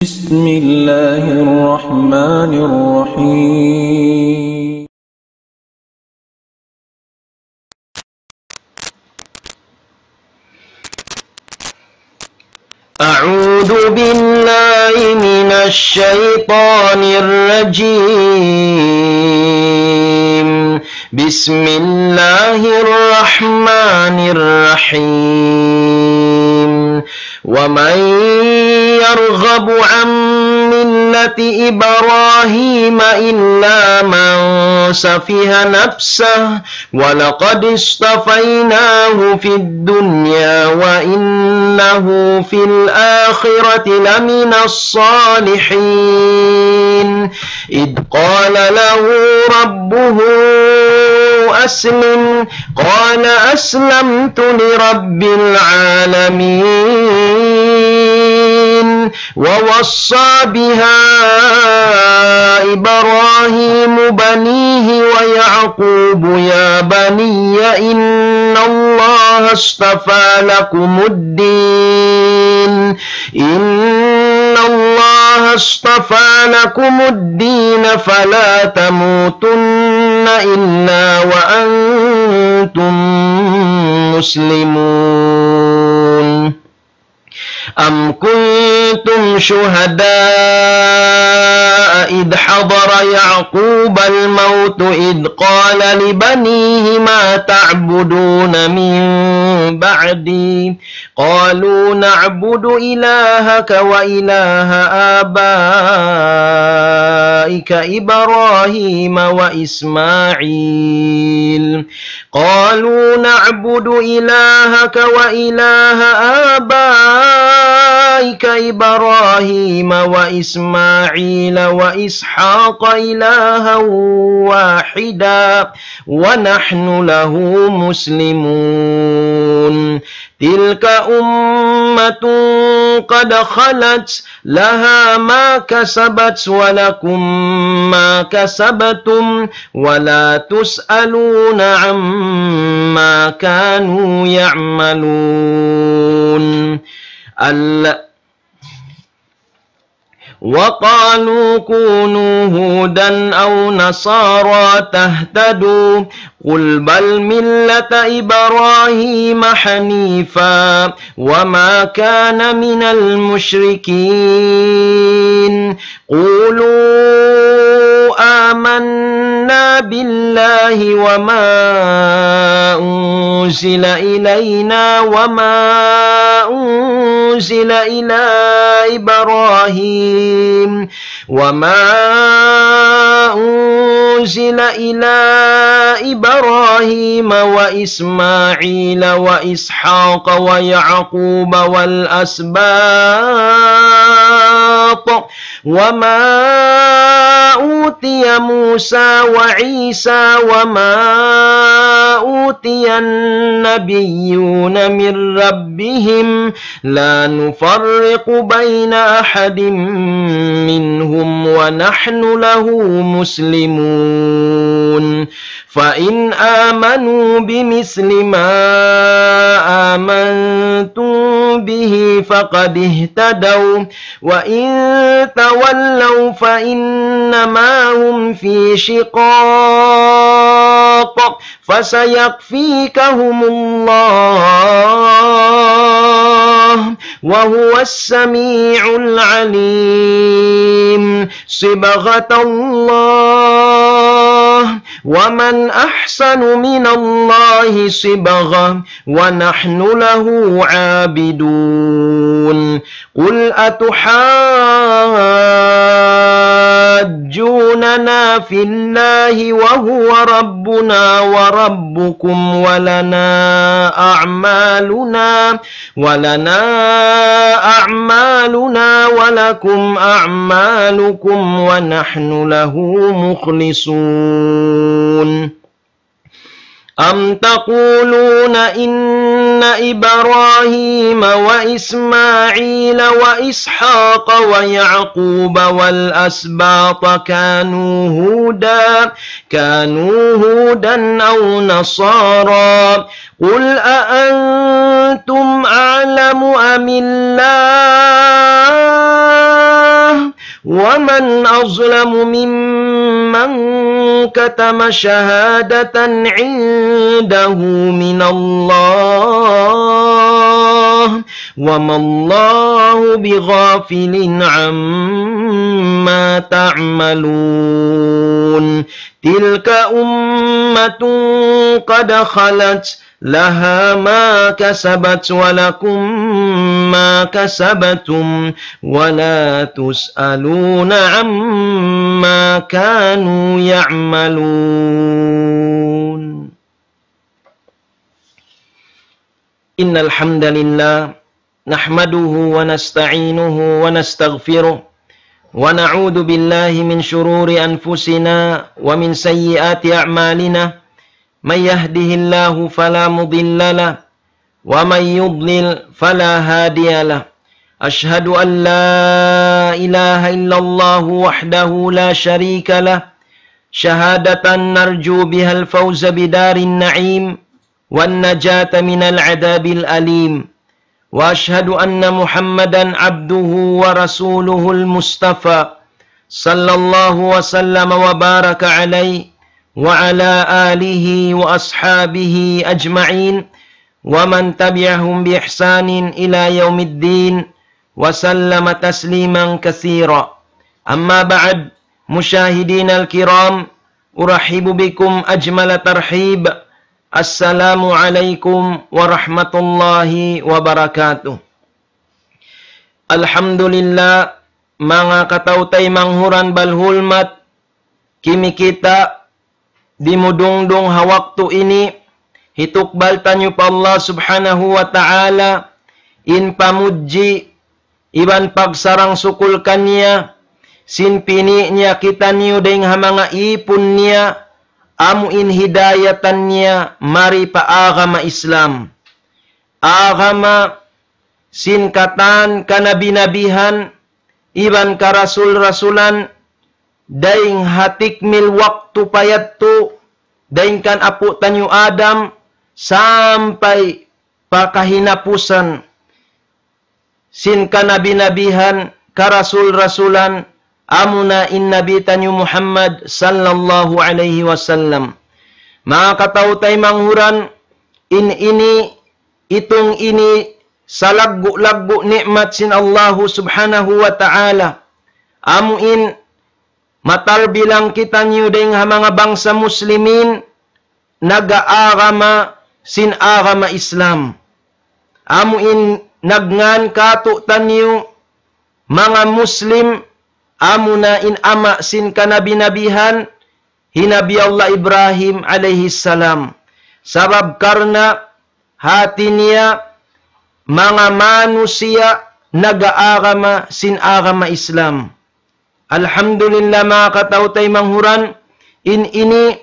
بسم الله الرحمن الرحيم. أعوذ بالله من الشيطان الرجيم. بسم الله الرحمن الرحيم. ومن يرغب عن ملة إبراهيم إلا من سفه نفسه ولقد اصطفيناه في الدنيا وإنه في الآخرة لمن الصالحين. إذ قال له ربه أسلم قال أسلمت لرب العالمين. ووصى بها إبراهيم بنيه ويعقوب يا بني إن الله اصطفى لكم الدين فلا تموتن إلا وأنتم مسلمون. أم كنتم شهداء إذ حضر يعقوب الموت إذ قال لبنيه ما تعبدون من بعدي قالوا نعبد إلهك وإله آبائك إبراهيم وإسماعيل وإسحاق إلها واحدا ونحن له مسلمون. تلك أمة قد خلت لها ما كسبت ولكم ما كسبتم ولا تسألون عما كانوا يعملون. وقالوا كونوا هودا أو نصارى تهتدوا قل بل ملة إبراهيم حنيفا وما كان من المشركين. قولوا آمنا بالله وما أنزل إلينا وما أنزل إلى إبراهيم وإسماعيل وإسحاق ويعقوب والأسباط وما أوتي موسى وعيسى وما أوتي النبيون من ربهم لا نفرق بين أحد منهم ونحن له مسلمون. فإن آمنوا بمثل ما آمنتم به فقد اهتدوا وإن تولوا فإنما هم في شقاق فسيكفيكهم الله وهو السميع العليم. صبغة الله ومن أحسن من الله صبغة ونحن له عابدون. قل أتحاجوننا في الله وهو ربنا وربكم ولنا أعمالنا ولكم أعمالكم ونحن له مخلصون. أم تقولون إن إبراهيم وإسماعيل وإسحاق ويعقوب والأسباط كانوا هودا أو نصارى قل أأنتم أعلم أم الله ومن أظلم ممن كتم شهادة عنده من الله وما الله بغافل عما تعملون تلك أمة قد خلت لها ما كسبت ولكم ما كسبتم ولا تسألون عما كانوا يعملون إن الحمد لله نحمده ونستعينه ونستغفره ونعوذ بالله من شرور أنفسنا ومن سيئات أعمالنا من يهده الله فلا مضل له ومن يضلل فلا هادي له أشهد أن لا إله إلا الله وحده لا شريك له شهادة نرجو بها الفوز بدار النعيم والنجاة من العذاب الأليم وأشهد أن محمدا عبده ورسوله المصطفى صلى الله وسلم وبارك عليه وعلى آله وأصحابه أجمعين ومن تبعهم بإحسان إلى يوم الدين وسلم تسليما كثيرا أما بعد مشاهدين الكرام أرحب بكم أجمل ترحيب السلام عليكم ورحمة الله وبركاته Alhamdulillah mga katautay manghuran balhulmat kimi kita dimudungdung hawaktu ini hitukbal tanyo pa Allah subhanahu wa ta'ala in pamuji iban pagsarang sukul kanya sin pini niya kita niyo ding hamanga ipun niya amu in hidayatan niya mari pa agama Islam agama sin katan kanabinabihan iban karasul-rasulan daing hatikmil waktu payattu daing kan apu tanyo Adam sampai pakahinapusan sin kanabinabihan karasul-rasulan amuna in nabi tanyo Muhammad sallallahu alaihi wasallam. Mga katautay manghuran itong ini salaggu-laggu nikmat sin Allah subhanahu wa ta'ala amuin matal bilang kita niyo ding mga bangsa muslimin nag-aagama sin agama Islam. Amuin nagngan kato tanyo mga muslim amuna in ama sin kanabinabihan hinabi Allah Ibrahim alaihi salam. Sabab karna hati niya mga manusia nag-aagama sin agama Islam. Alhamdulillah mga katautay manghuran ini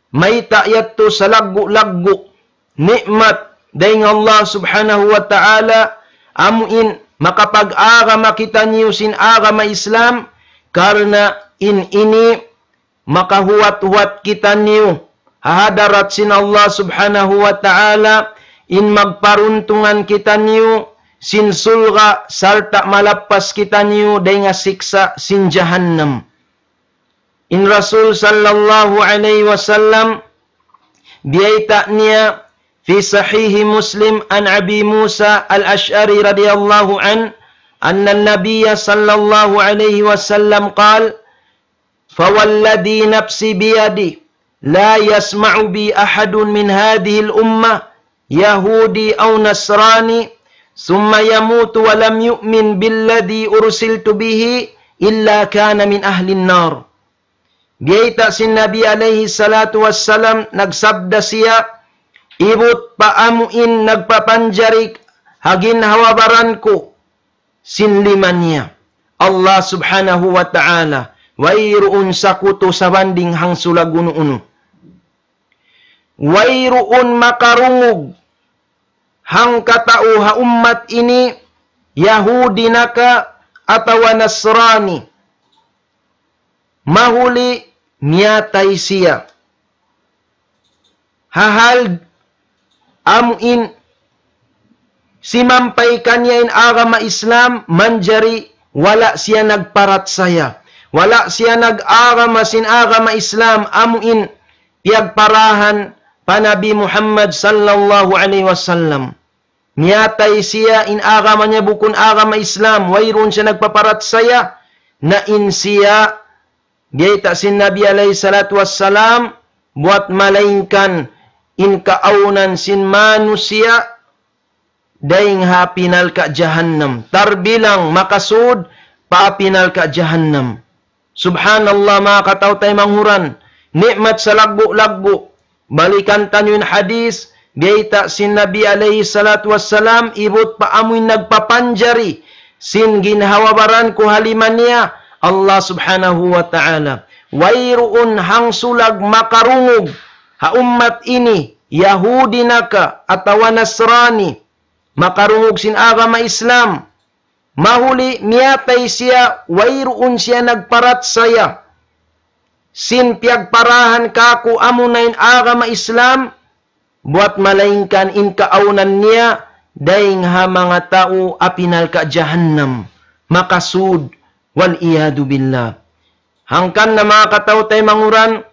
may ta'yat to sa laggu-laggu nikmat dahil Allah subhanahu wa ta'ala amuin makapag-agama kita niyo sin agama Islam karena ini makahuwat-huwat kita niyo hahadarat sin Allah subhanahu wa ta'ala in magparuntungan kita niyo sin sulga sarta malapas kita niyo day nga siksa sin jahannam. In Rasul sallallahu alaihi wasallam biyaita niya fi sahihi Muslim an Abi Musa al-Ash'ari radiyallahu an anna an-nabiyya sallallahu alaihi wasallam qala fawalladhi nafsi biyadi la yasma'u bi ahadun min hadhihi al-ummah yahudi aw nasrani summa yamutu wa lam yu'min billadhi ursiltu bihi illa kana min ahlin nar. Biyaita sin Nabi alaihi salatu wassalam nagsabda siya ibut paamuin nagpapanjarik hagin hawabaran ko sin liman niya Allah subhanahu wa ta'ala wayruun sakuto sa banding hang sulaguno-uno wayruun makarungog hang katao ha ummat ini Yahudi naka atawa Nasrani mahuli miyatay siya hahal amuin simampay kanya in agama Islam manjari wala siya nagparat saya Wala siya nag-agama sin agama Islam amuin piyagparahan pa Nabi Muhammad sallallahu alaihi wasallam. Niyatay siya in agama niya bukun agama Islam. Wayron siya nagpaparat saya na in siya biyayta sin Nabi alaihi salatu wassalam buat malaingkan in kaaunan sin manusia daing hapinal ka jahannam. Tarbilang makasud paapinal ka jahannam. Subhanallah mga kataw-tay manghuran. Nikmat sa lagbo-lagbo. Balikan tanyo yung hadis. Biyayta sin Nabi alaihi salatu wassalam. Ibot pa amoy nagpapanjari. Sin ginhawabaran ko haliman niya. Allah subhanahu wa ta'ala. Wayroon hang sulag makarungog. Ha ummat ini. Yahudi naka. Atawa Nasrani. Makarungog sin agama Islam. Mahuli niyatay siya, wayroon siya nagparat saya. Sin piyagparahan kako amunayin agama Islam, buat malaingkan in kaaunan niya, daing ha mga tao apinal ka jahannam, makasud, wal iyadu billah. Hangkan na mga katao tay manguran,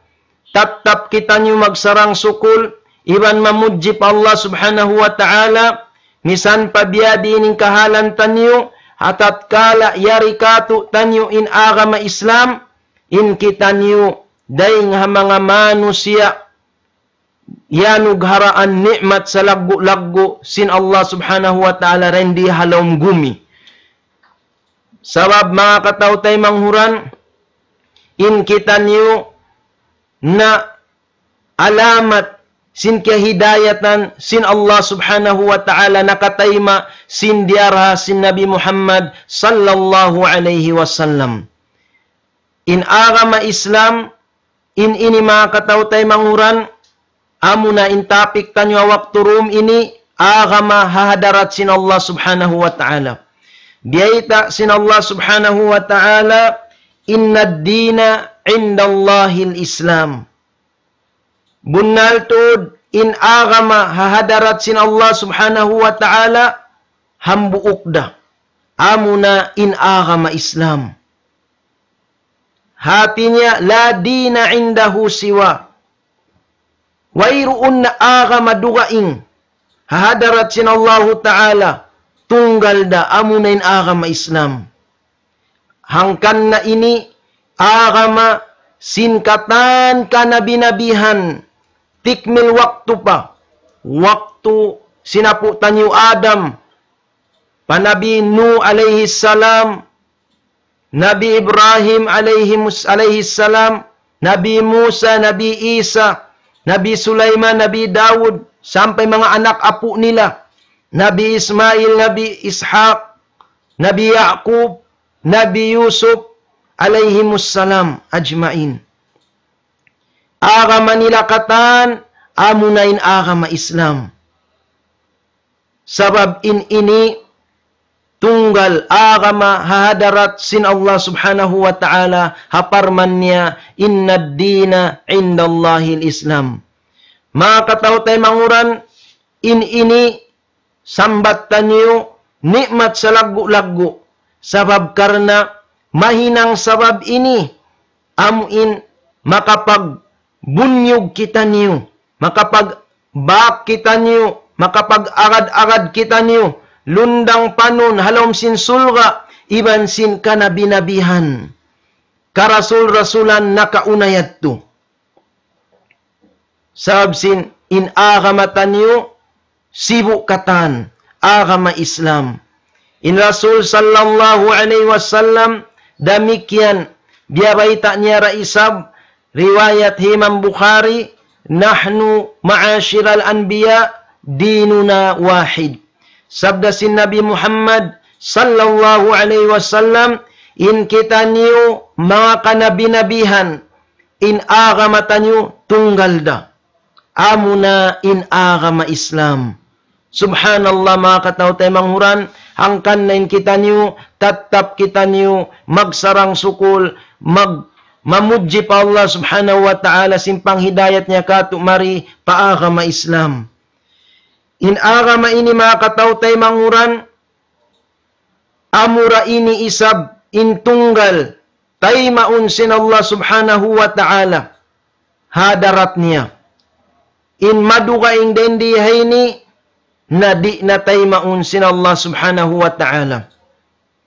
tatap kita niyo magsarang sukul, iban mamudjip Allah subhanahu wa ta'ala, misan pabiyadi ning kahalan tanyo, atat kala yari katu tanyo in agama Islam, in kita niyo daing ha mga manusia, yanug haraan nikmat sa laggo-laggo sin Allah subhanahu wa ta'ala rendi halawm gumi. Sabab mga kataw-tay manghuran, in kita niyo na alamat sin kahidayatan sin Allah subhanahu wa ta'ala nakatayma sin diarha sin Nabi Muhammad sallallahu alaihi wasallam. In agama Islam, in ini mga kataw-tay manghuran, amo na in topic tanyo waktu room ini, agama hahadarat sin Allah subhanahu wa ta'ala. Biyayta sin Allah subhanahu wa ta'ala, inna ad-dina indallahil Islam. Bunnal tud in agama hahadarat sin Allah subhanahu wa ta'ala hambuok da. Amuna in agama Islam. Hati niya la dina indahu siwa. Wayroon na agama dugaing hahadarat sin Allah ta'ala tunggal da amuna in agama Islam. Hangkan na ini agama sinkatan ka nabi-nabihan. Tikmil waktu pa. Waktu sinaputan niyo Adam. Panabi Nuh alaihi salam. Nabi Ibrahim alaihi salam. Nabi Musa, Nabi Isa. Nabi Sulaiman, Nabi Dawud. Sampai mga anak apo nila. Nabi Ismail, Nabi Ishaq. Nabi Yaqub. Nabi Yusuf alaihimus salam ajmain. Agama nila katan, amunain agama Islam. Sabab in ini, tunggal agama hahadarat sin Allah subhanahu wa ta'ala, haparman niya, inna ad-dina indallahil Islam. Mga kataw tay manguran, in ini, sambatan niyo, nikmat sa laggo-laggo. Sabab karna, mahinang sabab ini, amuin makapag bunyog kita niyo, makapag-bak kita niyo, makapag-agad-agad kita niyo, lundang panon, halom sin sulga, iban sin kanabinabihan, karasul-rasulan nakaunayad to. Sabab sin, in agamatan niyo, sibu katan, agama Islam. In Rasul sallallahu alaihi wasallam, damikyan, biyabaita niya raisab, riwayat Imam Bukhari, nahnu ma'asyiral anbiya dinuna wahid. Sabda sin Nabi Muhammad sallallahu alaihi wasallam, in kita niyo mga kanabi-nabihan, in agama tanyo tunggal da. Amuna in agama Islam. Subhanallah mga kataw-tay manghuran, hangkan na in kita niyo, tatap kita niyo, magsarang sukul, mamudji pa Allah subhanahu wa ta'ala simpang hidayat niya kato mari paagama Islam. In agama ini mga kataw-tay manghuran, amura ini isab in tunggal taymaun sin Allah subhanahu wa ta'ala hadarat niya. In madugaing dendi hayni na di na taymaun sin Allah subhanahu wa ta'ala.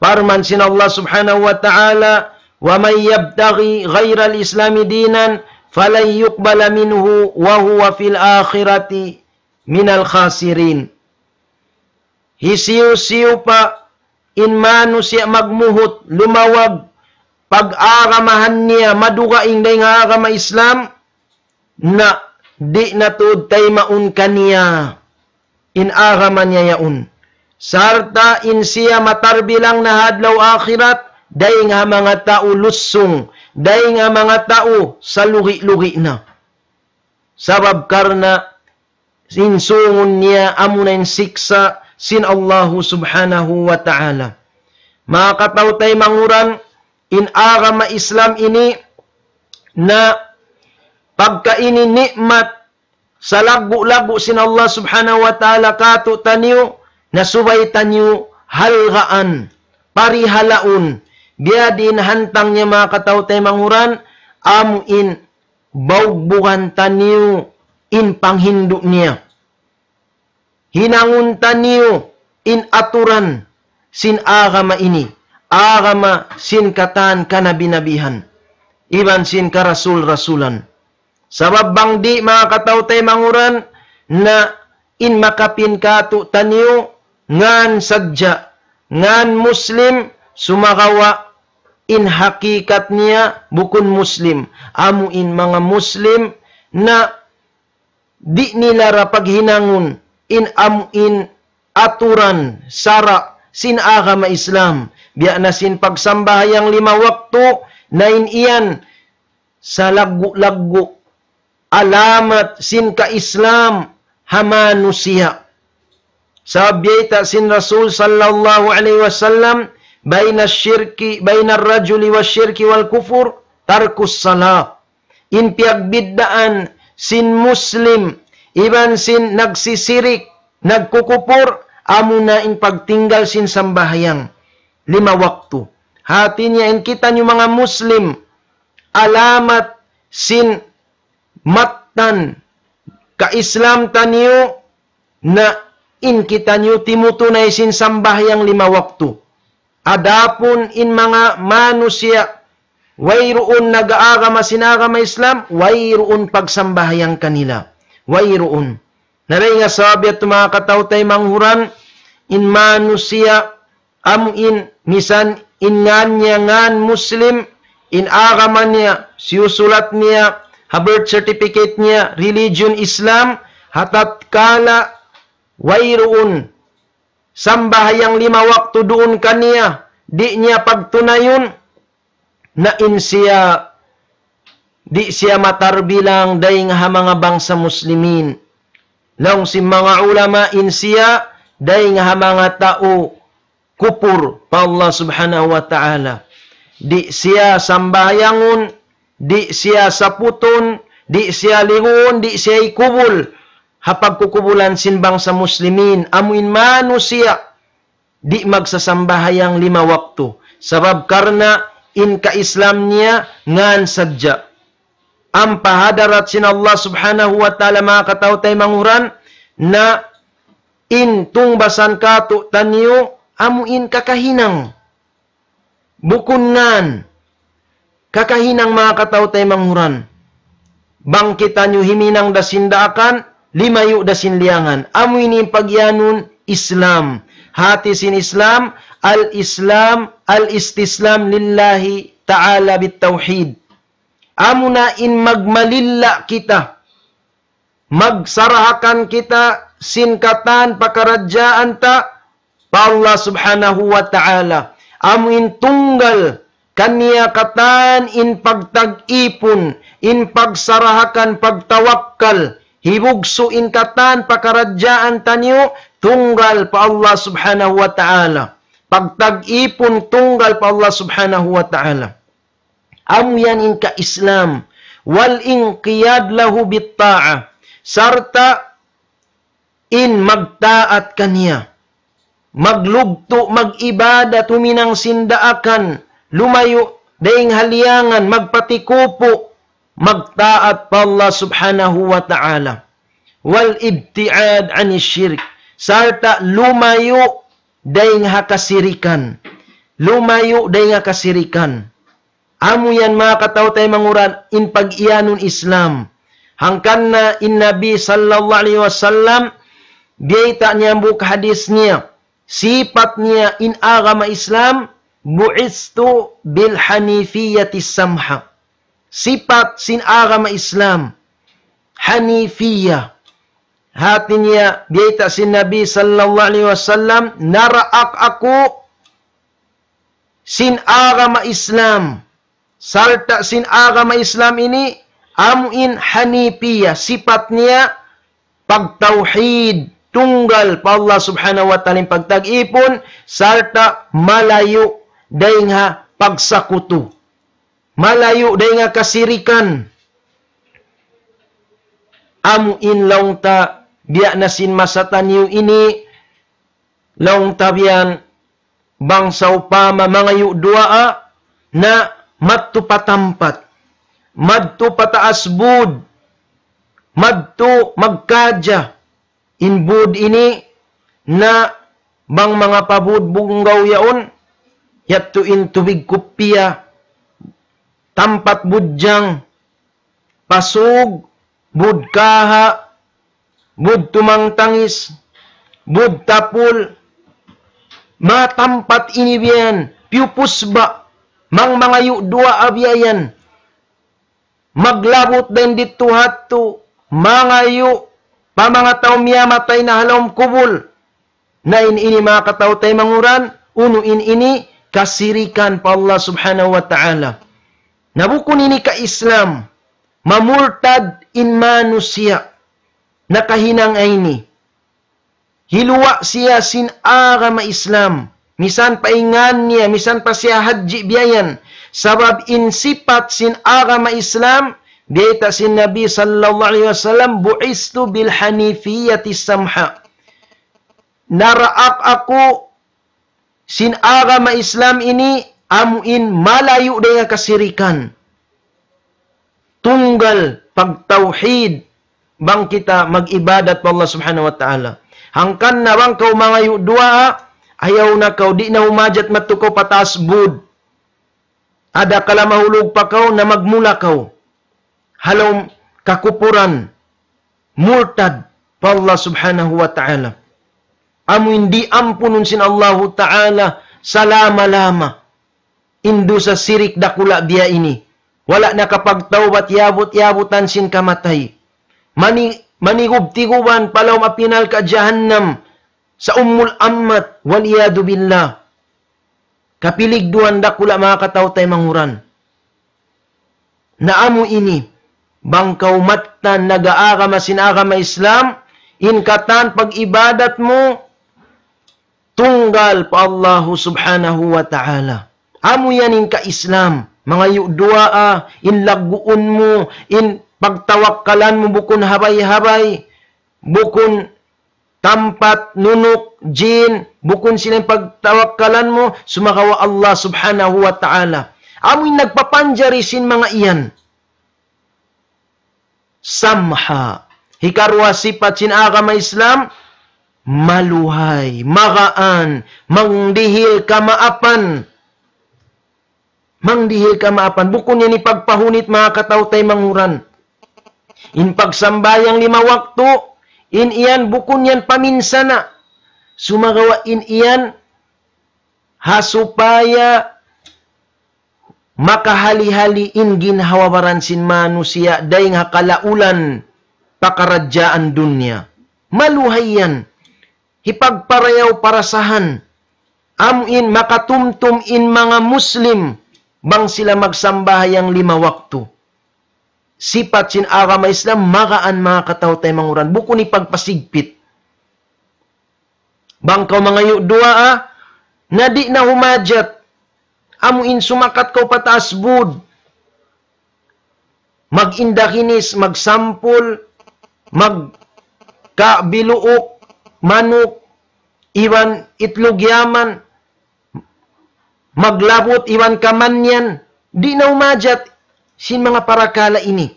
Parman sin Allah subhanahu wa ta'ala, wa may yabtaghi ghayra al-islami dinan falan yuqbala minhu wa huwa fil akhirati minal khasirin. Hisiyo-siyo pa in mano siya magmuhot, lumawag, pag-aramahan niya, madugaing day nga agama Islam, na di natud taymaun kaniya, in araman niya yaun. Sarta in siya matarbilang na hadlaw akhirat, day nga mga tao lusong, day nga mga tao sa lugi-lugi na. Sabab karna, sinsungon niya amunayin siksa sin Allahu subhanahu wa ta'ala. Mga katawtay manguran, in agama Islam ini, na pagka ini nikmat sa lagu-lagu sin Allah subhanahu wa ta'ala kato tanyo, na subay tanyo halgaan, parihalaun, biya din hantang niya mga katawtay manguran, amuin baugbugan tanyo in panghindu niya. Hinanguntan niyo in aturan sin agama ini. Agama sin katan kanabinabihan. Iban sin karasul-rasulan. Sabab bang di mga katawtay manguran na in makapin kato taniyo ngan sadya, ngan muslim sumakawa in hakikat niya bukun muslim. Amuin mga muslim na di nila rapaghinangun in amuin aturan sara sin agama Islam. Biya na sin pagsambahayang 5 waktu na iyan sa lagu-lagu alamat sin ka-Islam hamanusiya. Sabyeta sin Rasul sallallahu alaihi wasallam, bayna ar-rajuli wasyirki wal kufur tarkus salah. In piagbiddaan sin muslim iban sin nagsisirik, nagkukupor, amo na in pagtinggal sin sambahayang 5 waktu. Hati niya in kita nyo mga muslim, alamat sin matan, ka-Islam tanyo, na in kita nyo timutunay sin sambahayang 5 waktu. Adapun in mga manusia, wayroon nag-aagama sinagama Islam, wayroon pagsambahayang kanila. Wayroon. Naray nga sabi at mga katawtay manghuran, in manusia, amuin, misan inanya ngan muslim, in agaman niya, siusulat niya, ha birth certificate niya, religion Islam, hatat kala, wayroon, sambahayang 5 waktu doon kaniya, di niya pagtunayon, na in siya, di siya matarbilang dahil nga mga bangsa muslimin. Long si mga ulama in siya, dahil nga mga tao kupur pa Allah subhanahu wa ta'ala. Di siya sambayangon, di siya saputon, di siya lingon, di siya ikubul. Hapag kukubulan sin bangsa muslimin, amuin manu siya, di magsasambahayang 5 waktu. Sabab karna in ka-Islam niya ngan sadya. Ang pahadarat sin Allah subhanahu wa ta'ala mga katawtay manguran, na in tungbasan kato tanyo, amuin kakahinang. Bukunan, kakahinang mga katawtay manguran. Bangkitan nyo himinang dasindakan, 5 dasinliangan. Amuin in pagyanun, Islam. Hati sin Islam, al-Islam, al-istislam lillahi ta'ala bitawhid. Amo na in magmalilla kita, magsarahakan kita, sinkatan, pakaradyaan ta, pa Allah subhanahu wa ta'ala. Amo in tunggal, kaniya katan in pagtag-ipon, in pagsarahakan, pagtawakkal, hibugso in katan, pakaradyaan tanyo, tunggal pa Allah subhanahu wa ta'ala. Pagtag-ipon, tunggal pa Allah subhanahu wa ta'ala. Amyan in ka-Islam, wal inqiyad lahu bitta'a, sarta in magtaat kaniya, maglugto, mag-ibada, tuminang sindaakan, lumayo daing haliangan, magpatikupo, magtaat pa Allah subhanahu wa ta'ala. Wal ibtiad anis syirk. Sarta lumayo daing hakasirikan. Lumayo daing hakasirikan. Amo yan mga kataw tayo manguran in pag-iyanon Islam. Hangkan na in Nabi sallallahu alaihi wasallam biyayta niya buk hadis niya. Sifat niya in agama Islam bu'istu bil hanifiyati samha. Sifat sin agama Islam hanifiyah. Hati niya biyayta sin Nabi sallallahu alaihi wasallam naraak ako sin agama Islam. Sarta sin agama Islam ini amuin hanifiyah. Sifat niya pagtauhid, tunggal pa Allah subhanahu wa ta'ala pagtag-ipon, sarta malayo daing ha pagsakuto. Malayo daing ha kasirikan. Amuin laung ta biya na sin masatan yu ini laung ta biyan bangsa upama mga yu dua na madto patampat, madto pataasbud, madto magkadya, inbud ini na bang mga pabudbunggaw yaon, yatto in tubig kupya, tampat budjang, pasug, bud kaha, bud tumangtangis, bud tapul, matampat ini biyan, piupusba, mga yu dua abyayan, maglabot din dito hato, mga yu, pa mga tao miyamatay na halawang kubol, na ini mga katao tayo manguran, uno ini, kasirikan pa Allah subhanahu wa ta'ala. Nabukun ini ka Islam, mamurtad in manusia, nakahinang ay ni, hiluwa siya sin agama Islam, misan paingan niya, misan pa siya haji biyayan. Sabab in sifat sin agama Islam, dita sin Nabi sallallahu alaihi wasallam, bu'istu bil hanifiyati samha. Naraak ako sin agama Islam ini, amuin malayo daya kasirikan. Tunggal pagtauhid, bang kita mag-ibadat pa Allah subhanahu wa ta'ala. Hangkan na bang kau mga yu dua, ayaw na kau, di na humajat matukaw patas bud. Ada kala mahulog pa kau na magmula kau. Halaw kakupuran, murtad pa Allah subhanahu wa ta'ala. Amo hindi ampunon sin Allahu ta'ala salama-lama. Indo sa sirik dakula biya ini. Wala na kapag tawbat yabot-yabutan sin kamatay. Manigub-tiguban palaw mapinal ka jahannam sa ummul ammat waliyadu billah. Kapiligduan dakula mga kataw tay manguran. Naamo ini, bangkaw matan nagaagama sinagama Islam, inkatan pag-ibadat mo, tunggal pa Allahu subhanahu wa ta'ala. Amo yanin ka Islam, mga yudua, in laguun mo, in pagtawakkalan mo, bukun habay-habay, bukun tampat, nunuk, jin, bukun silang pagtawakkalan mo, sumakawa Allah subhanahu wa ta'ala. Amoy nagpapanjari sin mga iyan. Samha. Hikarwa sifat sin agama Islam, maluhay, magaan, mangdihil kamaapan. Mangdihil kamaapan. Bukun yan ipagpahunit mga kataw-tay manguran. In pagsambayang 5 waktu, in iyan, bukun yan paminsana. Sumagawa in iyan, hasupaya, makahali-hali in ginhawabaran sin manusia, daing hakalaulan, pakaradyaan dunya. Maluhay yan. Hipagparayaw parasahan. Amuin, makatumtum in mga Muslim, bang sila magsambahayang 5 waktu. Sipat sin agama Islam, magaan mga kataw-tay manguran. Buko ni pagpasigpit. Bangkaw mga yudua, na di na humajat. Amuin sumakat kaw pataas bud. Mag-indakinis, magsampul, magkabiluok, manok, iwan itlog yaman, maglabot, iwan kamanyan, Di na umajat sin mga parakala ini.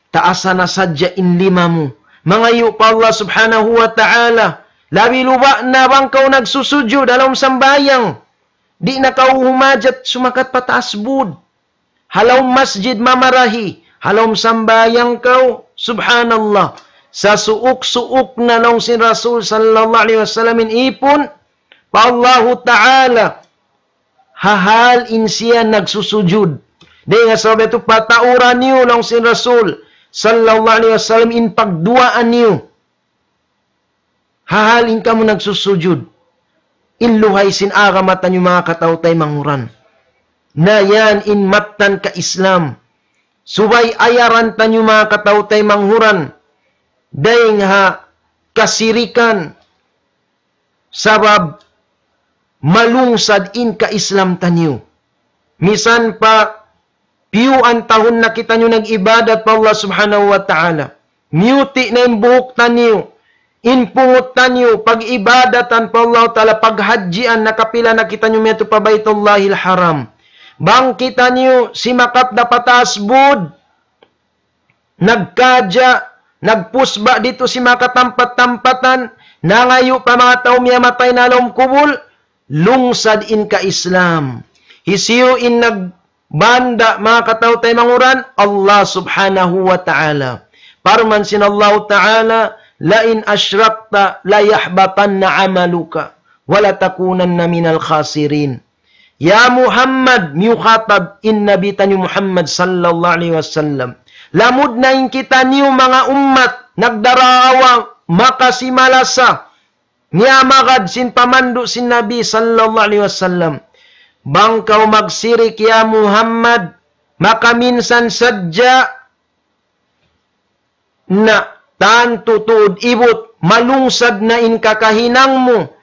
Taasa na sadya in lima mo. Mangayo pa Allah subhanahu wa ta'ala. Labi luba na bang kau nagsusudyo dalam sambayang. Di na kau humajat sumakat pataas bud. Halaw masjid mamarahi. Halaw sambayang kau. Subhanallah. Sa suuk-suuk na long sin Rasul sallallahu alaihi wasallam ipon. Pa Allah ta'ala. Hahal in siya nagsusujud. Di nga sabi ito, patauran niyo lang si Rasul sallallahu alaihi wasallam in pagduaan niyo. Hahalin ka mo nagsusujud. Inluhay sin agamatan yung mga katautay manguran. Na yan in matan ka Islam. Subay ayaran tan yung mga katautay manghuran. Dahil ha kasirikan. Sabab malungsad in ka Islam tanyo. Misan pa, piyuan tahon na kita nyo nag-ibadat pa Allah subhanahu wa ta'ala. Muti na yung buhok tanyo. Inpungot tanyo, pag-ibadatan pa Allah ta'ala, paghadjian, nakapila na kita nyo meto pa Baitullahil Haram. Bang kita nyo, si makat na pataas bud, nagkadya, nagpusba dito si makatampat-tampatan, nangayo pa mga tao miya matay na alam kubul, lungsad in ka Islam. Hisiyo in nagbanda mga katautay manguran, Allah subhanahu wa ta'ala. Parman sin Allah ta'ala, la in asyrakta la yahbatanna amaluka, wala takunanna minal khasirin. Ya Muhammad, miyukhatab in nabitan yung Muhammad sallallahu alaihi wasallam. Lamud na in kita niyo mga ummat, nagdarawang makasimalasa, niyamagad sin pamando sin Nabi sallallahu alaihi wasallam. Bangkaw magsirik ya Muhammad, makaminsan sadya na tanto tuod ibot, malungsad na in kakahinang mo.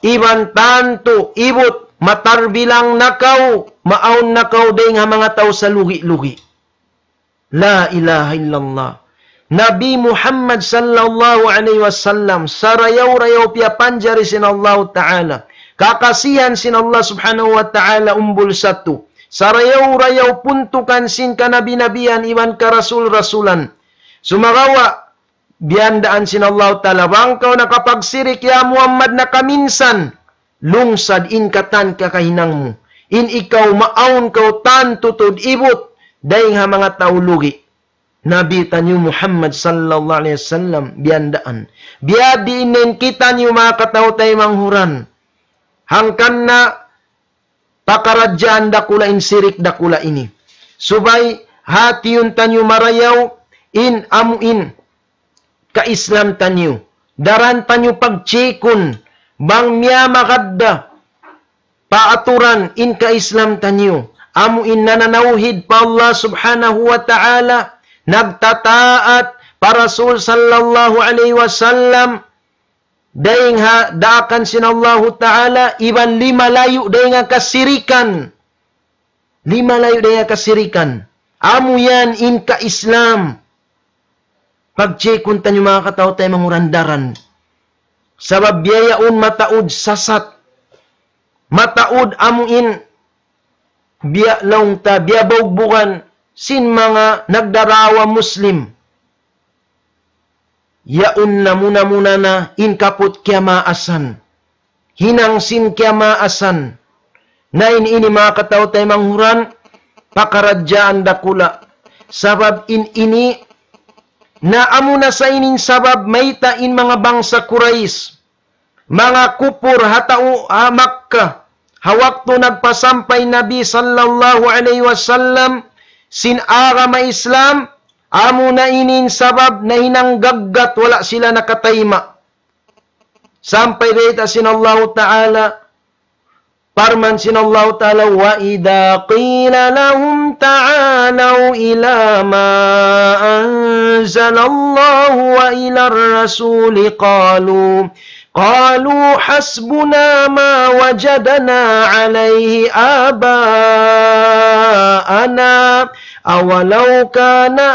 Iban tanto ibot, matarbilang nakaw, maaon nakaw day nga mga tao sa lugi-lugi. La ilaha illallah. Nabi Muhammad sallallahu alaihi wasallam sarayaw-rayaw piya panjari sin Allah ta'ala. Kakasihan sin Allah subhanahu wa ta'ala umbul satu. Sarayaw-rayaw puntukan sin ka nabi-nabian iwan ka rasul-rasulan. Sumarawa biandaan sin Allah ta'ala. Bangkaw nakapagsirik ya Muhammad na kaminsan. Lungsad in katan kakahinang mo. In ikaw maaon kau tan tutod ibot. Dahil nga mga taulugi. Nabi tanyo Muhammad sallallahu alaihi wasallam biandaan. Biadiinin kita niyo mga katautay manghuran. Hangkan na pakaradjaan dakula in sirik dakula ini. Subay hati yun tanyo marayaw in amuin ka Islam tanyo. Daran tanyo pagtsikon bang miya makadda paaturan in ka Islam tanyo. Amuin nananawhid pa Allah subhanahu wa ta'ala. Nagtataat para Rasul sallallahu alaihi wasallam daing ha daakan sinallahu ta'ala iban lima layu daing nga kasirikan. Lima layu daing nga kasirikan. Amu yan in ka Islam. Pag-checkun tanyo mga katao tayo mangurandaran. Sabab biyayaon mataud sasat. Mataud amu in biya laung ta biya bugbukan sin mga nagdarawa Muslim. Yaun na muna na in kaput kya maasan. Hinang sin kya maasan. Na ini mga katao tayo manghuran, pakaradyaan dakula. Sabab ini, na amo na sa inin sabab mayta in mga bangsa Quraysh. Mga kupur hatao Makkah. Hawak to nagpasampay Nabi sallallahu alaihi wasallam sin arama Islam, amo na inin sabab na hinanggaggat wala sila nakatayma. Sampay rita sin Allah Ta'ala, parman sin Allah Ta'ala, wa idha qila lahum ta'alaw ila ma anzalallahu wa ila rasuli qalu hasbuna ma wajadna alayhi aba'ana awalau kana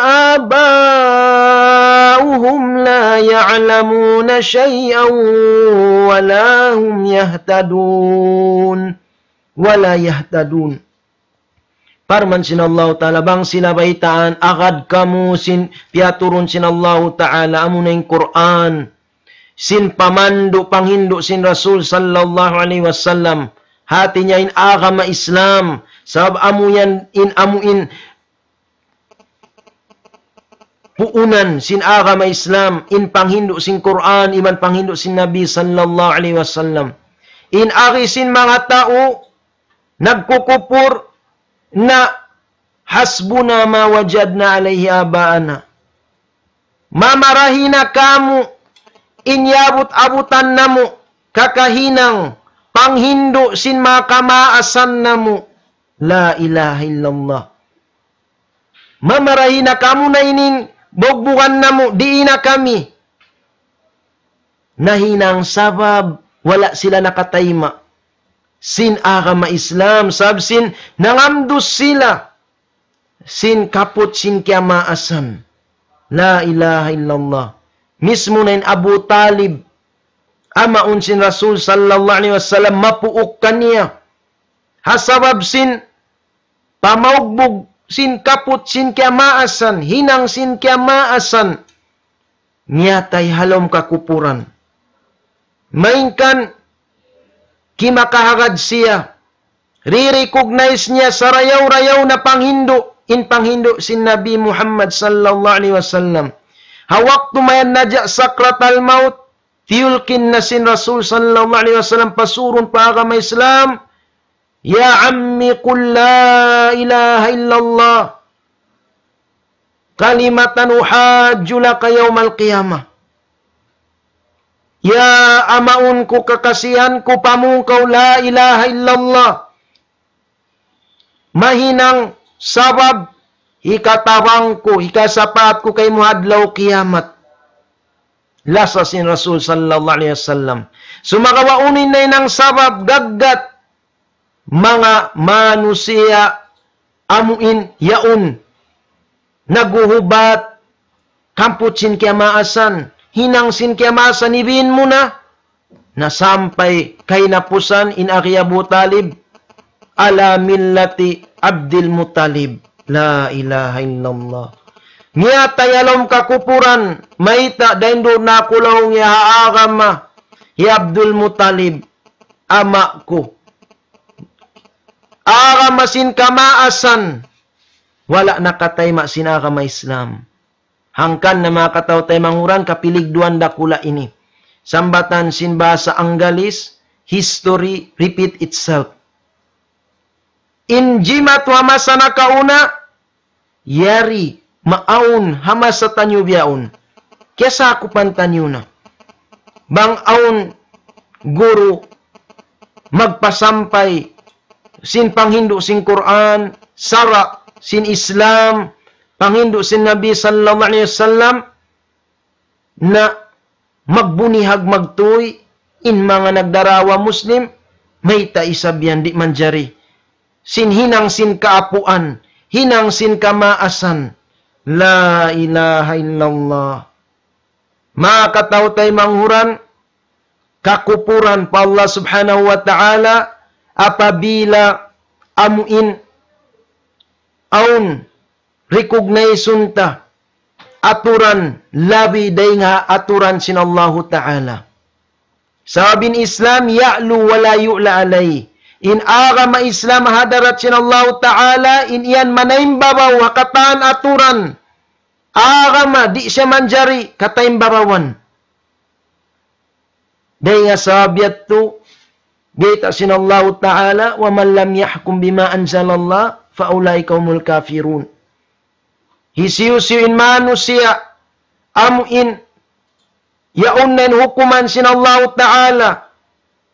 aba'uhum la ya'lamuna syai'an wa la hum yahtadun. wala yahtadun. Parman sin Allah Ta'ala, bang sinabaitaan, agad kamu sin piaturun sin Allah Ta'ala, amo na yung Quran, sin pamando, panghindo sin Rasul sallallahu alaihi wasallam, hati niya in agama Islam, sabab amo yan, amuin, puunan sin agama Islam, in panghindo sin Quran, iman panghindo sin Nabi sallallahu alaihi wasallam. In aki sin mga tao, nagkukupur, na hasbuna ma wajadna alayhi abaana. Mamarahi na kamu, inyabot-abutan namo, kakahinang, panghindo sin makamaasan namo. La ilaha illallah. Mamarahi na kamu na inin, bogbukan namo, di na kami. Nahinang sabab, wala sila nakatayma. Sin agama Islam, sab sin nangamdos sila, sin kaput sin kiamaasan. La ilaha illallah. Mismo na in Abu Talib, amaun sin Rasul sallallahu alaihi wasallam, mapuok kaniya. Hasabab sin pamaugbog, sin kaput sin kiamaasan, hinang sin kiamaasan, niyatay halom kakupuran. Mainkan, kimakahagad siya. Re-recognize niya sa rayaw-rayaw na panghindo. In panghindo si Nabi Muhammad sallallahu alaihi wasallam. Hawak tumayan naja sakratal maut. Tiyulkin na sin Rasul sallallahu alaihi wasallam pasurun pa agama Islam. Ya ammi qul la ilaha illallah. Kalimatan uhajju laka yawmal qiyamah. Ya amaun ko kakasihan ko pamungkaw la ilaha illallah. Mahinang sabab ikatabang ko, ikasapat ko kay muhadlaw kiyamat. Lasa sin Rasul sallallahu alaihi wasallam. Sumakawaunin na ng sabab gaggat mga manusia amuin yaun naguhubat kamputsin kiamaasan. Hinang sin kiamasa nibin mo na, nasampay kay napusan in aki Abu Talib, ala millati Abdul Muttalib. La ilaha illallah. Niya tayalom kakupuran, maita daindo nakulaw niya haagama, ya Abdul Muttalib, ama ko. Agama sin kamaasan, wala nakatayma sin agama Islam. Hangkan na mga kataw tayo manguran, kapiligduan dakula ini. Sambatan sinbasa anggalis, history repeat itself. Injimat wamasa na kauna, yari maaun hamas sa tanyo biyaun. Kesa ako pantanyo na. Bang aun guru magpasampay sin panghindo sin Quran, sara sin Islam, panghindo sin Nabi sallallahu alaihi wasallam na magbunihag magtuy in mga nagdarawa Muslim, may taisabyan di manjari. Sin hinang sin kaapuan, hinang sin kamaasan. La ilaha illallah. Makataw tay manghuran, kakupuran pa Allah subhanahu wa ta'ala, apabila amuin aun recognition ta aturan labi day nga aturan sin Allah Ta'ala. Sabin Islam ya'lu wala yu'la alay. In agama Islam hadarat sin Allah Ta'ala in iyan manaimbabaw hakatan aturan. Agama di siya manjari kataimbabawan. Day nga sabiat to gita sin Allah Ta'ala wa man lam yahkum bima anzalallah fa ulaika humul kafirun. Hisiusiin manusia amuin yaunan hukuman sin Allah Ta'ala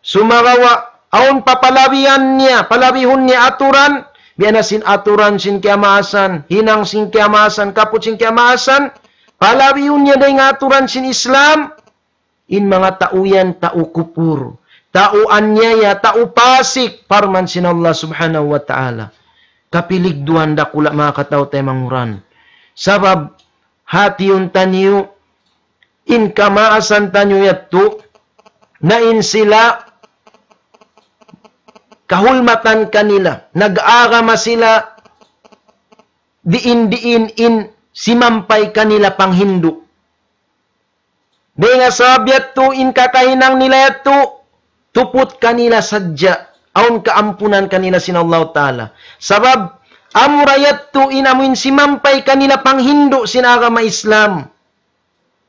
sumarawa aun papalabihan niya palabihun niya aturan biana sin aturan sin kiamasan hinang sin kiamasan kaput sin kiamasan palabihun niya day nga aturan sin Islam in mga tauyan tau kupur tau anyaya tau pasik parman sin Allah subhanahu wa ta'ala kapiligduhan dakula mga kataw tayo manguran. Sabab, hati yung tanyo, in kamaasan tanyo yato, na in sila, kahulmatan kanila. Nag-agama sila diin-diin in simampay kanila pang Hindu. Di nga sabiat to in kakahinang nila ito, tupot kanila sadya, aun kaampunan kanila sin Allah Ta'ala. Sabab, amurayat to in amuin simampay kanila pang Hindu sin agama Islam.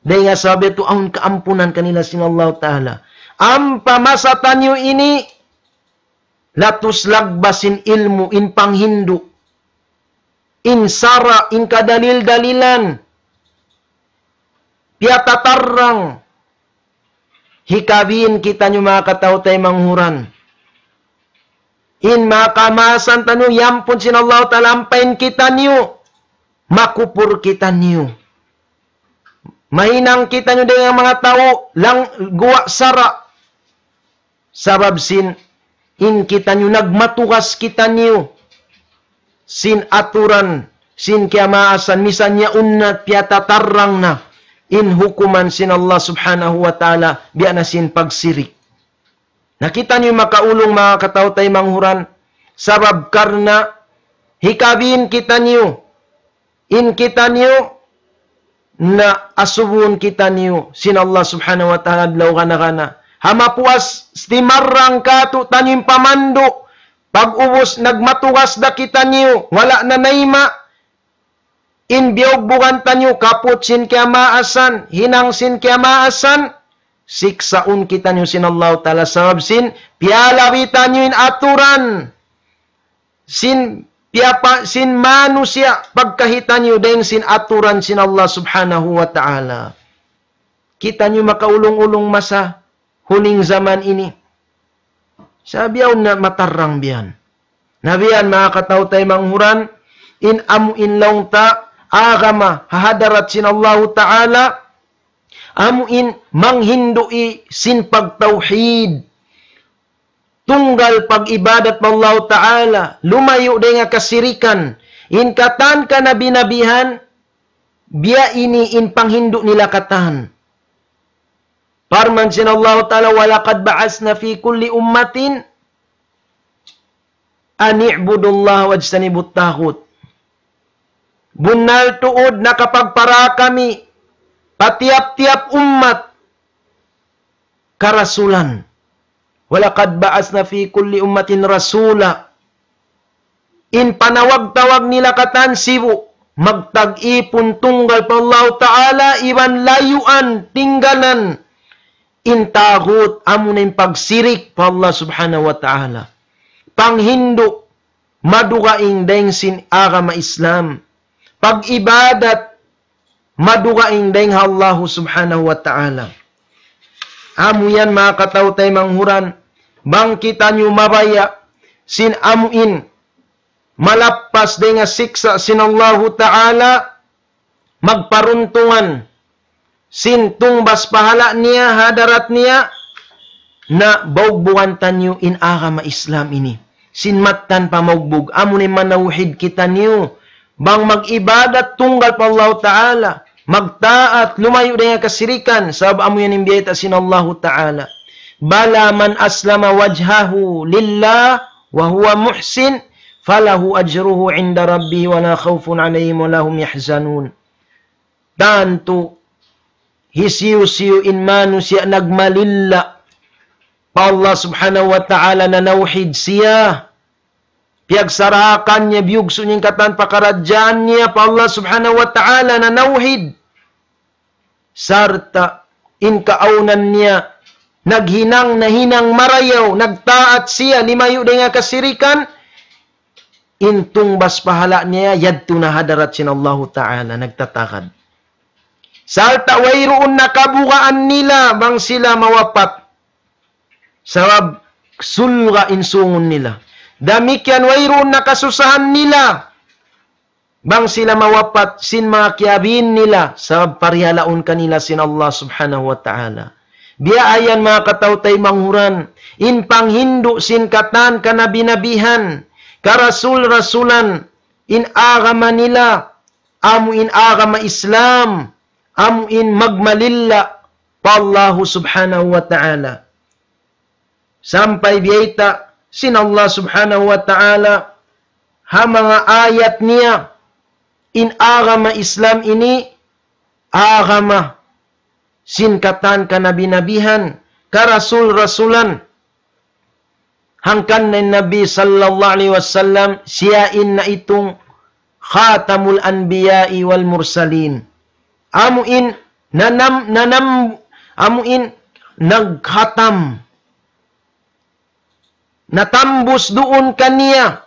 Di nga sabiat to, aun kaampunan kanila sin Allah Ta'ala. Ang pamasatan nyo ini, latus lagbasin ilmu in pang Hindu. In sara, in kadalil-dalilan. Piatatarang. Hikabin kita nyo mga katao tayo manghuran. In makamasan tanong, yampun sin Allah talampain kita nyo. Makupur kita nyo. Mahinang kita nyo dengan mga tao, lang guwa sara. Sabab sin, in kita nyo, nagmatukas kita nyo. Sin aturan, sin kiamaasan, misalnya unnat piatatarang na, in hukuman sin Allah subhanahu wa ta'ala, biya na sin pagsirik. Nakita niyo makaulong mga katao tayo manghuran, sabab karna, hikabin kita niyo, in kita niyo, na asubun kita niyo, sin Allah subhanahu wa ta'ala, adlaw kana-kana. Hamapuas, stimarang kato, tanyong pamando, pag-ubos, nagmatukas da kita niyo, wala na naima, in biyog bukan tanyo, kaput sin kiamaasan, hinang sin kiamaasan, siksaun kita niyo sin Allah Ta'ala, sabab sin, pialawitan niyo in aturan, sin manusia, pagkahitan niyo din sin aturan sin Allah Subhanahu wa Ta'ala. Kita niyo makaulong-ulong masa, huling zaman ini. Sabiyaw na matarang biyan. Nabiyan mga katao tayo manghuran, in amuin lang ta, agama, hahadarat sin Allah Ta'ala, amuin manghindui sin pagtauhid, tunggal pag-ibadat pa Allah Ta'ala, lumayo din nga kasirikan, in katan ka na binabihan, biya ini in panghindu nila katan. Parman sin Allah Ta'ala, walakad ba'asna fi kulli ummatin, ani'budullah wajtanibut taghut. Bunal tuod na kapag para kami, patiap-tiap umat, karasulan. Walakad ba'asna fi kulli ummatin rasula. In panawag-tawag nila katan sibu, magtag-ipon tunggal pa Allah Ta'ala, iwan layuan, tinggalan, in taghut, amo na yung pagsirik pa Allah Subhanahu wa Ta'ala. Panghindu, madugaing dahing sin agama Islam. Pag-ibadat, madugaing dahing Allah Subhanahu wa Ta'ala. Amo yan mga katao tayo manghuran, bang kita nyo mabaya, sin amuin, malappas dahing siksa sin Allah Ta'ala, magparuntungan, sin tungbas pahala niya, hadarat niya, na baugbugan tanyo in agama Islam ini. Sin matan pamagbug, amo ni manawhid kita niyo, bang mag-ibadat tunggal pa Allah Ta'ala, magtaat, lumayo na kasirikan, sabab amo yan imbiyeta sin Allah Ta'ala. Bala man aslama wajhahu lillah, wa huwa muhsin, falahu ajruhu inda rabbi, wa la khawfun alayhim, wa lahum yahzanun. Tanto, hisiyo-siyo in manusia nagmalilla pa Allah Subhanahu wa Ta'ala na nawhid siya. Piagsarakan niya, biyugso niyang katan pakaradyaan niya pa Allah Subhanahu wa Ta'ala na nawhid. Sarta, in kaaunan niya, naghinang na hinang marayaw, nagtaat siya, limayo na nga kasirikan, intong bas pahala niya, yadto na hadarat sin Allah Ta'ala, nagtatakad. Sarta, wayroon nakabukaan nila, bang sila mawapat. Sabab, sulga insungon nila. Damikyan, wayroon nakasusahan nila, bang sila mawapat, sin mga kiabin nila, sabab parihalaon kanila sin Allah Subhanahu wa Ta'ala. Biyayan mga katawtay manghuran, in panghindu sin katan kanabinabihan, karasul-rasulan, in agama nila, amu in agama Islam, amu in magmalilla, pa Allah Subhanahu wa Ta'ala. Sampai biyayta, sin Allah subhanahu wa ta'ala ha mga ayat niya in agama Islam ini agama sinkatan ka nabi-nabihan ka rasul-rasulan hangkan na Nabi sallallahu alaihi wasallam siyain na itong khatamul anbiya'i wal mursalin amuin amuin nagkhatam natambus doon kaniya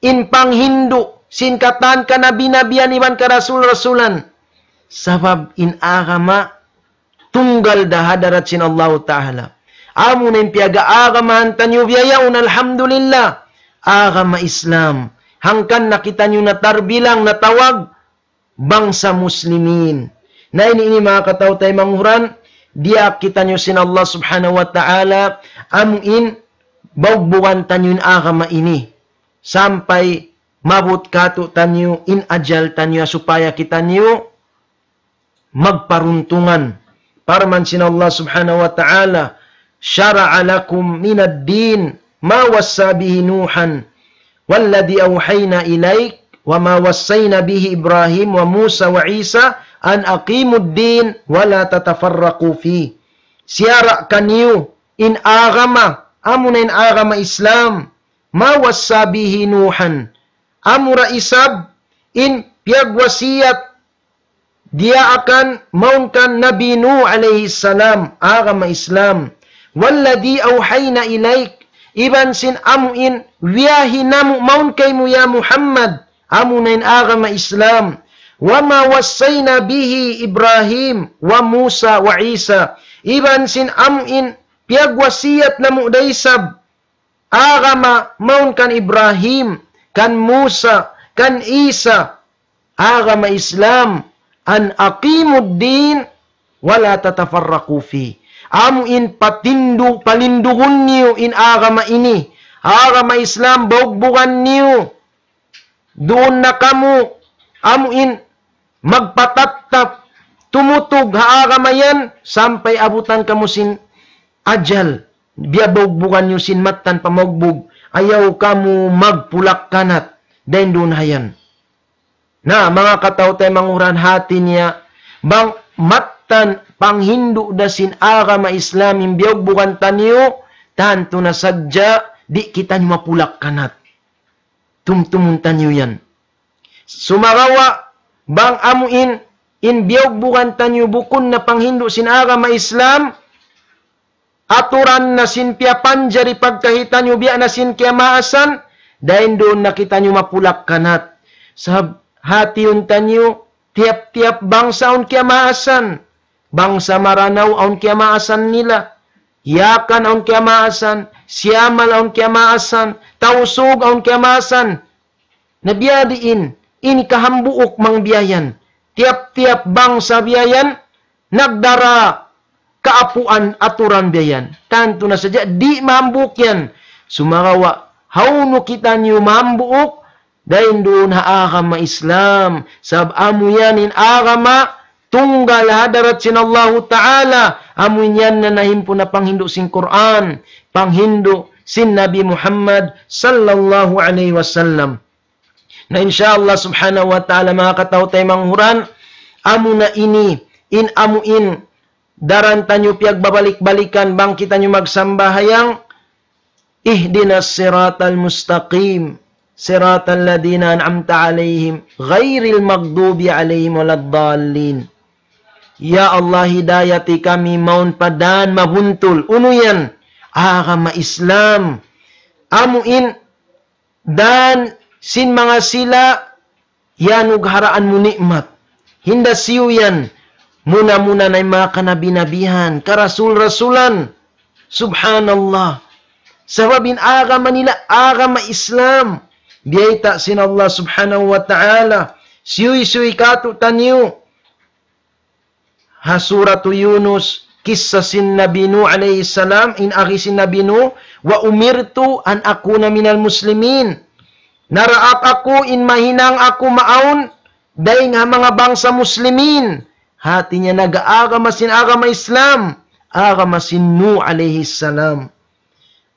in panghindu sinkatan ka nabi-nabiyan iban ka rasul-rasulan sabab in agama tunggal dah hadarat sin Allah Ta'ala amu na piaga agamahan tanyo biyayaun alhamdulillah agama Islam hangkan nakita nyo na tarbilang natawag bangsa muslimin na ini mga kataw tayo manghuran dia kita nyo sin Allah subhanahu wa ta'ala amuin bawbukan tanyo in agama ini sampai mabut kato tanyo in ajal tanyo supaya kita nyo magparuntungan para man sin Allah subhanahu wa ta'ala syara'a lakum minad din ma wassa bihi Nuhan walladhi awhayna ilaik wa ma wassayna bihi Ibrahim wa Musa wa Isa an aqimud din wa la tatafarraqu fi syara' kanyo in agama amuna in agama Islam ma wassa bihi Nuhan amura isab in piyagwasiyat dia akan maunkan Nabi Nuh alaihi salam agama Islam walladhi awhayna ilaik iban sin amuin wiyahinamu maun kay mo ya Muhammad amunain agama Islam wa ma wassayna bihi Ibrahim wa Musa wa Isa iban sin amuin piyagwasiyat na mudaysab agama maun kan Ibrahim kan Musa kan Isa agama Islam an aqimud din wala tatafarraqu fi amuin palinduhun niyo in agama ini agama Islam bawgbugan niyo doon na kamu amuin magpatattap tumutog ha agama yan sampai abutan kamu sin ajal biya bawgbugan niyo sin matan pamagbug ayaw kamu magpulak kanat dahil doon hayan na mga kataw tayo manguran hati niya bang matan panghindu da sin agama Islam imbiyog bukan tanyo tanto na sadya di kita nyo mapulak kanat tumtumun tanyo yan sumarawa bang amuin imbiyog bukan tanyo bukun na panghindu sin agama Islam aturan na sin piapan jari pagkahita nyo biya na sin kiamaasan dahil doon na kita nyo mapulak kanat sa hati yun tanyo, tiap-tiap bangsa on kiamaasan. Bangsa Maranaw on kiamaasan nila. Yakan on kiamaasan. Siamal on kiamaasan. Tausug on kiamaasan. Nabiyadiin, ini kahambuok mang biyayan. Tiap-tiap bangsa biyayan, nagdara kaapuan aturan biyayan. Tanto na sadya, di mahambuk yan. Sumarawa, hauno kita niyo mahambuok, dahil doon ha agama Islam. Sab amu yanin agama tunggal hadarat sin Allah Ta'ala. Amu yan na nahimpo na panghindo sin Quran. Panghindo sin Nabi Muhammad sallallahu alaihi wasallam. Na insyaAllah subhanahu wa ta'ala mga kataw tayo manghuran. Amu na ini in amuin daran tanyo piagbabalik-balikan bang kita nyo magsambahayang ihdinas siratal mustaqim siratal ladina an'amta alaihim ghairil maghdubi alaihim waladdallin. Ya Allah, hidayati kami maun padan mabuntul uno yan agama Islam amuin dan sin mga sila yanug haraan mo nikmat hinda siyo yan muna-muna na mga kanabi-nabihan karasul-rasulan subhanallah sababin agama nila agama Islam biyaita sin Allah subhanahu wa ta'ala siyuy-siyuy kato tanyo ha suratu Yunus kissa sin Nabi Nuh alayhi salam in aki sin Nabi Nuh wa umirtu an akuna minal muslimin naraak ako in mahinang ako maun dahil nga mga bangsa muslimin hati niya nag-aagama sin agama Islam agama sin Nuh alayhi salam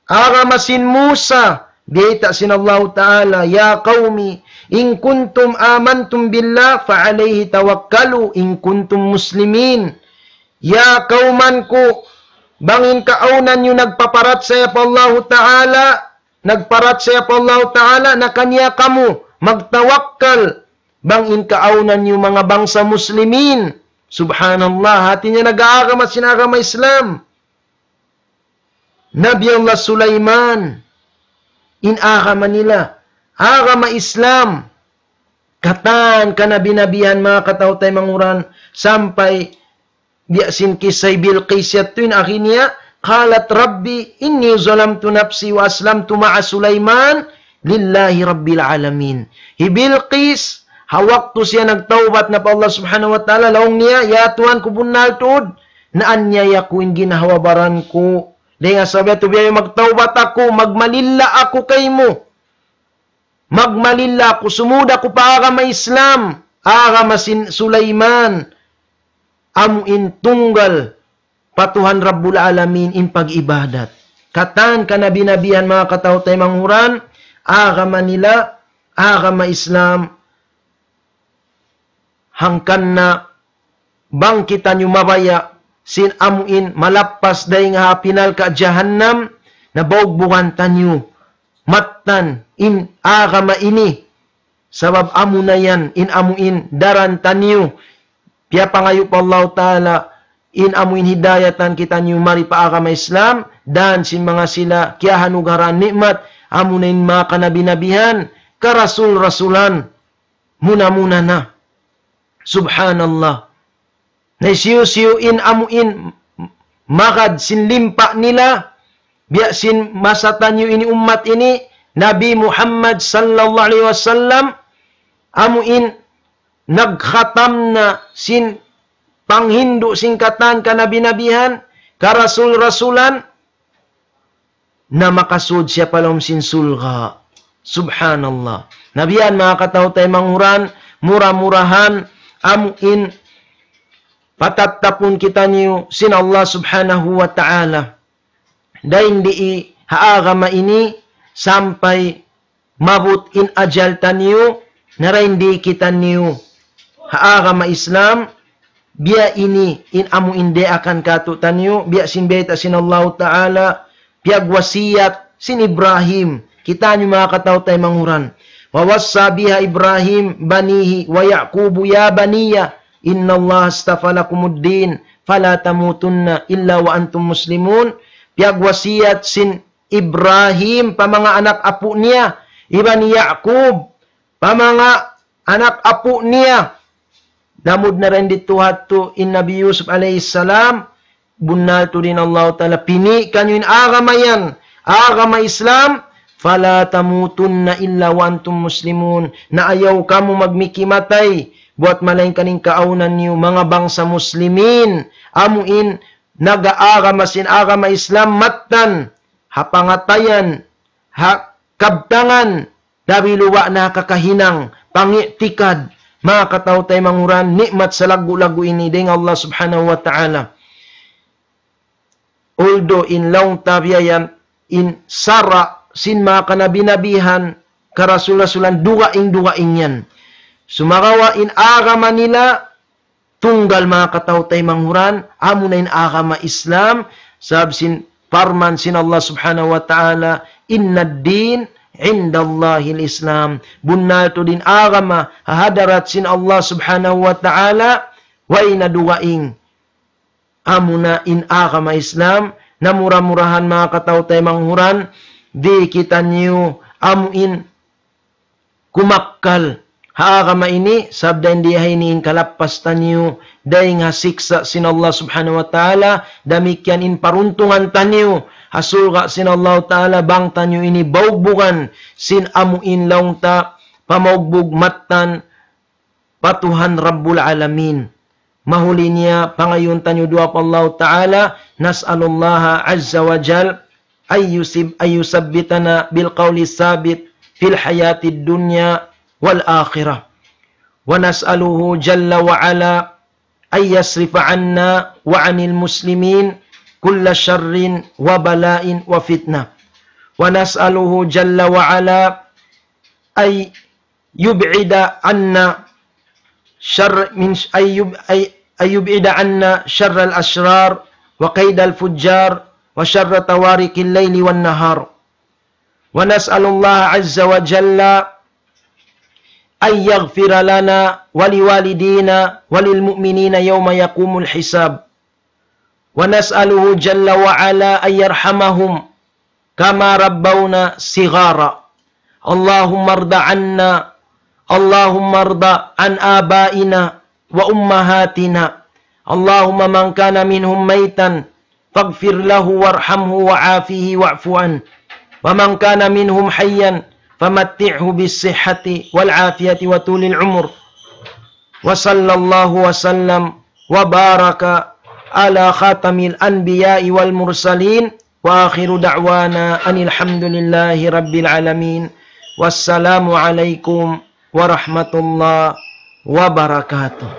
Agamasin Musa, biyita sin Allah Ta'ala, ya qawmi, in kuntum amantum billah, fa alayhi tawakkalu, in kuntum muslimin. Ya kaumanku, bangin kaunan nyo nagpaparat sa pa Allah Ta'ala, nagparat sa pa Allah Ta'ala, na kanya kamu, magtawakkal, bangin kaunan nyo mga bangsa muslimin. Subhanallah, hati niya nag-aagama, sinagama Islam. Nabi Allah Sulaiman, inagama nila, agama Islam, katan ka nabi-nabihan mga katautay manguran, sampai biasin kisay Bilqis yatuin akhirnya, qalat Rabbi, inni zalamtu nafsi wa aslamtu ma'a Sulaiman, lillahi Rabbil alamin. Bilqis, hawaktu siya nagtaubat na pa Allah subhanahu wa ta'ala, laong niya, ya Tuhan ko bunal tuod, na anyaya ko in ginahawabaran ko. Dahil nga sabi ito, biya magtaubat ako, magmalilla ako kay mo. Magmalilla ako, sumuda ko pa agama Islam, agama sin Sulaiman, amuin tunggal, patuhan Rabbul Alamin in pag-ibadat. Katan ka nabi-nabihan mga katautay manghuran, agama nila, agama Islam, hangkan na bangkitan yung mabaya, sin amuin malapas dahi nga pinal ka jahannam, na baugbukan tanyo, matan in agama ini, sabab amu na yan, in amuin daran tanyo, piya pangayo pa Allah Ta'ala, in amuin hidayatan kita nyo mari pa agama Islam, dan sin mga sila, kya hanugaran nikmat, amu na in mga kanabi-nabihan, karasul-rasulan, muna-muna na. Subhanallah. Na siyo-siyoin amuin magad sin limpa nila, biya sin masatan nyo ini umat ini, Nabi Muhammad sallallahu alaihi wasallam, amuin nagkhatam na sin panghindu singkatan ka nabi-nabihan, ka rasul-rasulan, na makasud siya palom sin sulga. Subhanallah. Nabiyan mga katautay manghuran, murah-murahan, amuin patatapon kita niyo sin Allah subhanahu wa ta'ala. Dahil di haagama ini sampai mabut in ajal taniyo na hindi kita niyo haagama Islam, biya ini in amu inde akan katu taniyo, biya sin beta sin Allah ta'ala, biya wasiyat sin Ibrahim. Kita niyo mga katautay manghuran. Wawassa biha Ibrahim banihi wa Yaqubu ya baniya, inna Allah astafa lakumuddin, fala tamutunna illa wa antum muslimun. Piyagwasiyat sin Ibrahim, pa mga anak apo niya, iba ni Yaqub, pa mga anak apo niya. Damod na rin dito hato in Nabi Yusuf alayhissalam, bunal to din Allah Ta'ala, pini kanyo in agama yan, agama Islam, fala tamutunna illa wa antum muslimun, na ayaw ka mo magmikimatay, buat malaing kaning kaunan niyo mga bangsa muslimin, amuin nag-aagama sin agama Islam, matan hapangatayan, kabtangan, dabiluwa na kakahinang, pangitikad, mga katautay manguran, nikmat sa lagu-lagu ini ding Allah subhanahu wa ta'ala. Although in long tabiayan, in sara, sin mga kanabinabihan, karasul-rasulan, dugaing-dugaing yan. Sumagawa in agama nila, tunggal mga katautay manghuran, amo na in agama Islam, sab sin parman sin Allah subhanahu wa ta'ala, inna din indallahil Islam. Bunal to din agama, hadarat sin Allah subhanahu wa ta'ala, wa inadugaing, amo na in agama Islam, na mura-murahan mga katautay manghuran, di kita niyo amuin kumakkal, haagama ini, sabda hindi hainiin kalapas tanyo, dahi nga siksa sin Allah subhanahu wa ta'ala, damikyan in paruntungan tanyo, hasulga sin Allah ta'ala, bang tanyo ini baugbugan, sin amuin laung ta, pamaugbug matan, patuhan Rabbul Alamin. Mahuli niya, pangayon tanyo dua pa Allah ta'ala, nas'alullaha azza wa jal, ayyusabbitana bilqawli sabit, fil hayatid dunya, wal akhirah. Wa nas'aluhu jalla wa ala ay yasrifa anna wa anil muslimin kulla syarrin wa bala'in wa fitnah. ونسأله جل وعلا أن يبعد عنا شر الأشرار وقيد الفجار وشر طوارق الليل والنهار. ونسأل الله عز وجل أن يغفر لنا ولوالدينا وللمؤمنين يوم يقوم الحساب. ونسأله جل وعلا أن يرحمهم كما ربونا صغارا. اللهم ارض عنا، اللهم ارض عن آبائنا وأمهاتنا. اللهم من كان منهم ميتا فاغفر له وارحمه وعافه واعف عنه، ومن كان منهم حيا فمتعه بالصحة والعافية وطول العمر. وصلى الله وسلم وبارك على خاتم الأنبياء والمرسلين، وآخر دعوانا أن الحمد لله رب العالمين. والسلام عليكم ورحمة الله وبركاته.